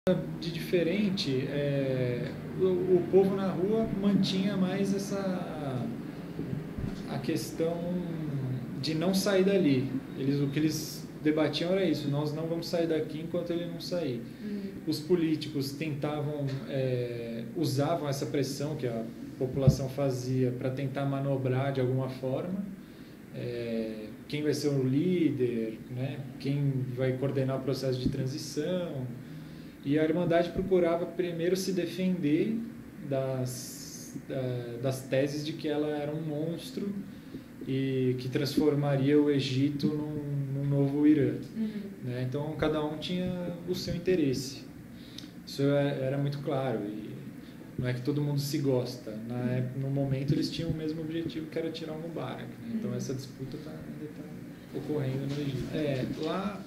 De diferente, o povo na rua mantinha mais a questão de não sair dali. O que eles debatiam era isso: nós não vamos sair daqui enquanto ele não sair. Os políticos tentavam, usavam essa pressão que a população fazia para tentar manobrar de alguma forma. Quem vai ser o líder, né? Quem vai coordenar o processo de transição. E a Irmandade procurava primeiro se defender das teses de que ela era um monstro e que transformaria o Egito num novo Irã. Né? Então, cada um tinha o seu interesse. Isso era muito claro. E não é que todo mundo se gosta. No momento, eles tinham o mesmo objetivo, que era tirar o Mubarak. Né? Então, essa disputa ainda está ocorrendo no Egito. Lá...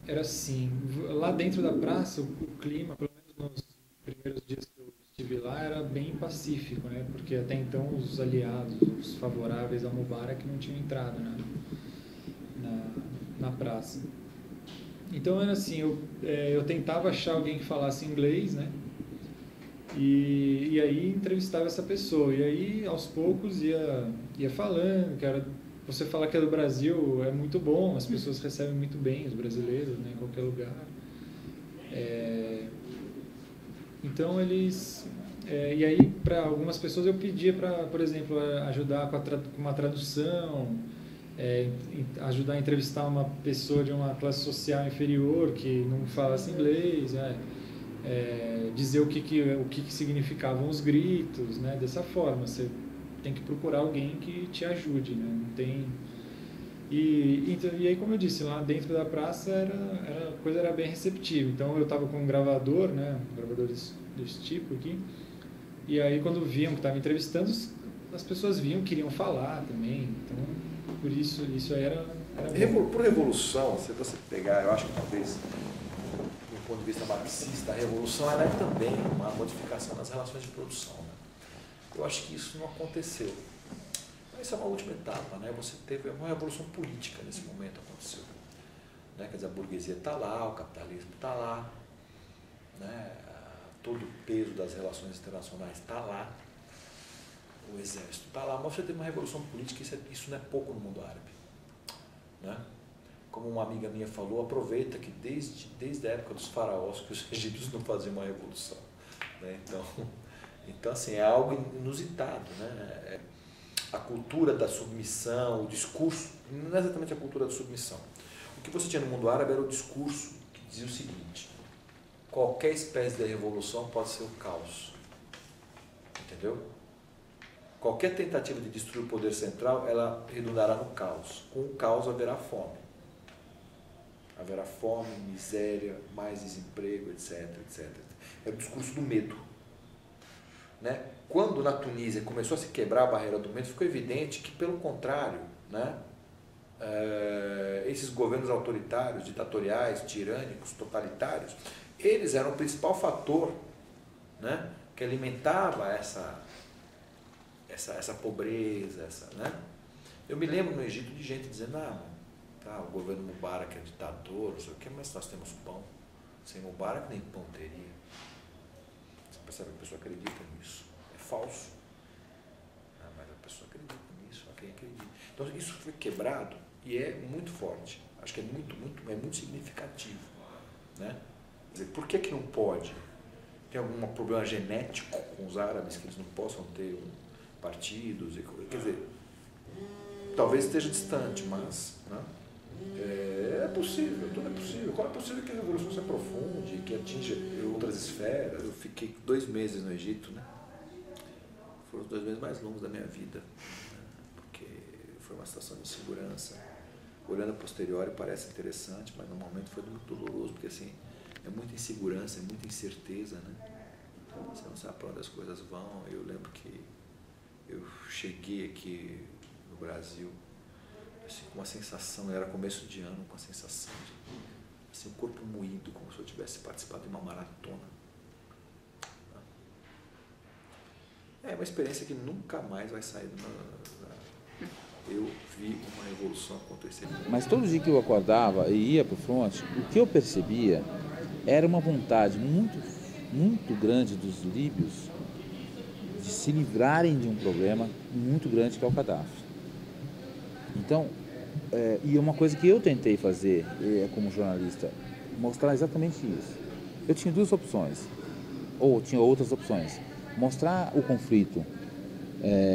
era assim, lá dentro da praça, o clima, pelo menos nos primeiros dias que eu estive lá, era bem pacífico, né? Porque até então os aliados, os favoráveis ao Mubarak não tinham entrado na praça. Então era assim, eu tentava achar alguém que falasse inglês, né? E aí entrevistava essa pessoa. E aí, aos poucos, ia falando, que era... Você falar que é do Brasil é muito bom, as pessoas recebem muito bem, os brasileiros, né, em qualquer lugar. Então, eles... e aí, para algumas pessoas, eu pedia para, por exemplo, ajudar com uma tradução, ajudar a entrevistar uma pessoa de uma classe social inferior que não falasse inglês, dizer o que significavam os gritos, né, dessa forma. Você tem que procurar alguém que te ajude, né? Não tem... E aí, como eu disse, lá dentro da praça a coisa era bem receptiva. Então eu estava com um gravador, né? Um gravador desse tipo aqui. E aí, quando viam que estava entrevistando, as pessoas viam, queriam falar também. Então, por isso aí era por revolução, se você pegar, eu acho que talvez, do ponto de vista marxista, a revolução era também uma modificação das relações de produção, né? Eu acho que isso não aconteceu. Mas isso é uma última etapa, né? Você teve uma revolução política nesse momento, aconteceu. Né? Quer dizer, a burguesia está lá, o capitalismo está lá, né? Todo o peso das relações internacionais está lá, o exército está lá, mas você teve uma revolução política, isso não é pouco no mundo árabe. Né? Como uma amiga minha falou, aproveita que desde a época dos faraós que os egípcios não faziam uma revolução. Né? Então, assim, é algo inusitado, né? A cultura da submissão, o discurso, não é exatamente a cultura da submissão. O que você tinha no mundo árabe era o discurso que dizia o seguinte: qualquer espécie de revolução pode ser o caos. Entendeu? Qualquer tentativa de destruir o poder central, ela redundará no caos. Com o caos haverá fome. Haverá fome, miséria, mais desemprego, etc, etc. É o discurso do medo. Né? Quando na Tunísia começou a se quebrar a barreira do medo, ficou evidente que, pelo contrário, né, esses governos autoritários, ditatoriais, tirânicos, totalitários, eles eram o principal fator, né, que alimentava essa pobreza. Né? Eu me lembro no Egito de gente dizendo: o governo Mubarak é ditador, não sei o quê, mas nós temos pão. Sem Mubarak nem pão teria. Você percebe que a pessoa acredita nisso. É falso. Mas a pessoa acredita nisso, quem acredita. Então isso foi quebrado e é muito forte. Acho que é muito significativo. Né? Quer dizer, por que não pode? Tem algum problema genético com os árabes que eles não possam ter partidos? Quer dizer, talvez esteja distante, mas... Né? É possível, tudo é possível. Como é possível que a revolução se aprofunde, que atinja outras esferas? Eu fiquei 2 meses no Egito, né? Foram os 2 meses mais longos da minha vida, né? Porque foi uma situação de insegurança. Olhando a posteriori parece interessante, mas no momento foi muito doloroso, porque assim, é muita insegurança, é muita incerteza, né? Você não sabe para onde as coisas vão. Eu lembro que eu cheguei aqui no Brasil assim, com uma sensação, era começo de ano, com uma sensação de assim, o corpo moído, como se eu tivesse participado de uma maratona. É uma experiência que nunca mais vai sair do meu... Eu vi uma revolução acontecer. Mas todo dia que eu acordava e ia para o fronte, o que eu percebia era uma vontade muito grande dos líbios de se livrarem de um problema muito grande que é o Gaddafi. Então, e uma coisa que eu tentei fazer como jornalista, mostrar exatamente isso. Eu tinha duas opções, ou tinha outras opções. Mostrar o conflito,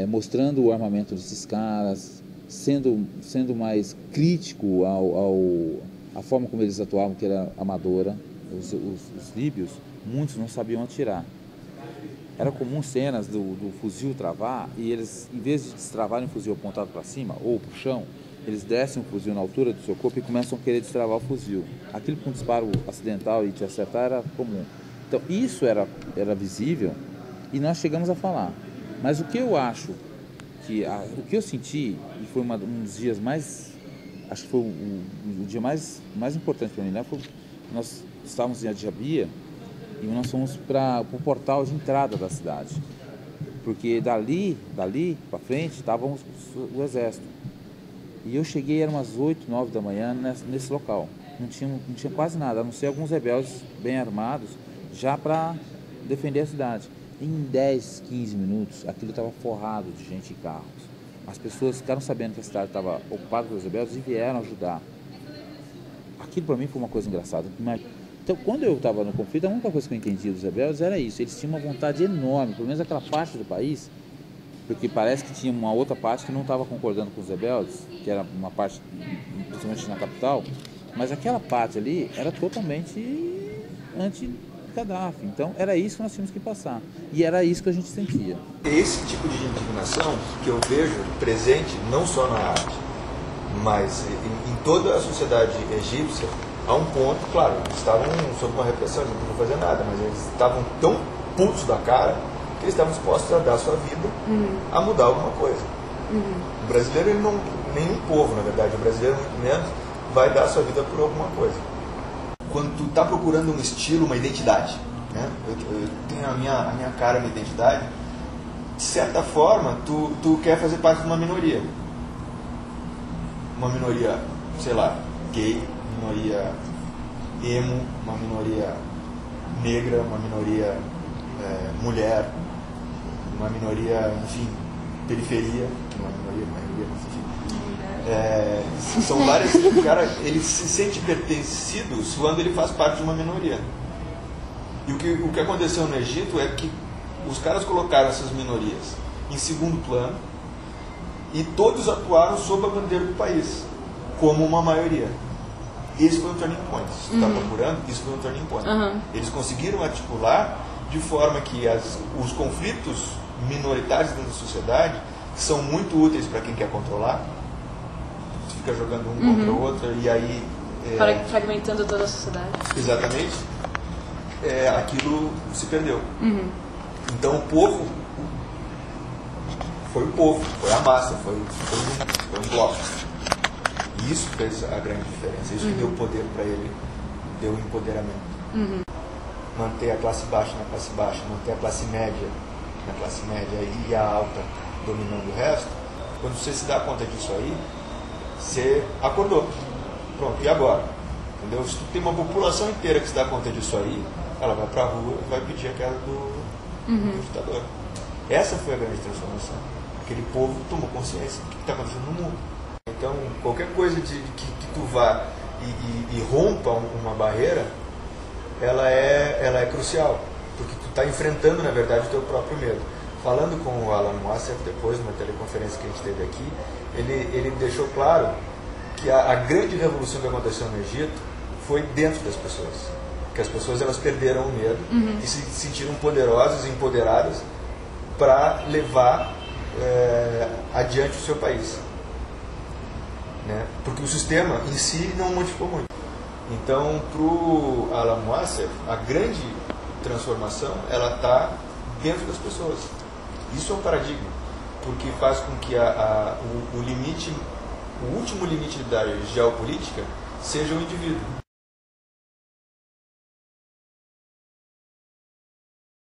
mostrando o armamento desses caras, sendo mais crítico à forma como eles atuavam, que era amadora. Os líbios, muitos não sabiam atirar. Era comum cenas do fuzil travar e eles, em vez de destravarem o fuzil apontado para cima ou para o chão, eles descem o fuzil na altura do seu corpo e começam a querer destravar o fuzil. Aquilo com um disparo acidental e te acertar era comum. Então isso era visível e nós chegamos a falar. Mas o que eu acho, o que eu senti, e foi um dos dias mais, acho que foi o dia mais importante para mim, né? Nós estávamos em Adjabia e nós fomos para o portal de entrada da cidade. Porque dali para frente estava o exército. E eu cheguei, eram umas 8, 9 da manhã nesse local. Não tinha quase nada, a não ser alguns rebeldes bem armados, já para defender a cidade. Em 10, 15 minutos, aquilo estava forrado de gente e carros. As pessoas ficaram sabendo que a cidade estava ocupada pelos rebeldes e vieram ajudar. Aquilo para mim foi uma coisa engraçada. Então, quando eu estava no conflito, a única coisa que eu entendi dos rebeldes era isso. Eles tinham uma vontade enorme, pelo menos aquela parte do país, porque parece que tinha uma outra parte que não estava concordando com os rebeldes, que era uma parte, principalmente na capital, mas aquela parte ali era totalmente anti-Gaddafi. Então, era isso que nós tínhamos que passar. E era isso que a gente sentia. Esse tipo de indignação que eu vejo presente não só na arte, mas em toda a sociedade egípcia, a um ponto, claro, eles estavam sob uma repressão, eles não podiam fazer nada, mas eles estavam tão putos da cara que eles estavam dispostos a dar a sua vida a mudar alguma coisa. O brasileiro, ele não, nenhum povo, na verdade, o brasileiro muito menos, vai dar a sua vida por alguma coisa. Quando tu está procurando um estilo, uma identidade, né? Eu tenho a minha cara, a minha identidade, de certa forma, tu quer fazer parte de uma minoria. Uma minoria, sei lá, gay, minoria emo, uma minoria negra, uma minoria mulher, uma minoria, enfim, periferia, uma minoria, enfim. São várias. O cara, ele se sente pertencido quando ele faz parte de uma minoria. E o que aconteceu no Egito é que os caras colocaram essas minorias em segundo plano e todos atuaram sob a bandeira do país, como uma maioria. Esse foi um turning point. Se você está procurando, isso foi um turning point. Eles conseguiram articular de forma que os conflitos minoritários dentro da sociedade são muito úteis para quem quer controlar. Você fica jogando um contra o outro e aí... fragmentando toda a sociedade. Exatamente. Aquilo se perdeu. Então o povo foi a massa, foi um bloco. E isso fez a grande diferença, isso que deu poder para ele, deu empoderamento. Manter a classe baixa na classe baixa, manter a classe média na classe média e a alta dominando o resto. Quando você se dá conta disso aí, você acordou. Pronto, e agora? Entendeu? Se tu tem uma população inteira que se dá conta disso aí, ela vai para a rua e vai pedir a queda do ditador. Essa foi a grande transformação. Aquele povo tomou consciência do que está acontecendo no mundo. Então, qualquer coisa que tu vá e rompa uma barreira, ela é crucial, porque tu está enfrentando, na verdade, o teu próprio medo. Falando com o Alan Mossad, depois, numa teleconferência que a gente teve aqui, ele deixou claro que a grande revolução que aconteceu no Egito foi dentro das pessoas. Que as pessoas elas perderam o medo e se sentiram poderosas e empoderadas para levar adiante o seu país. Né? Porque o sistema em si não modificou muito. Então, para o Alan Mossad, a grande transformação ela está dentro das pessoas. Isso é um paradigma, porque faz com que o último limite da geopolítica seja o indivíduo.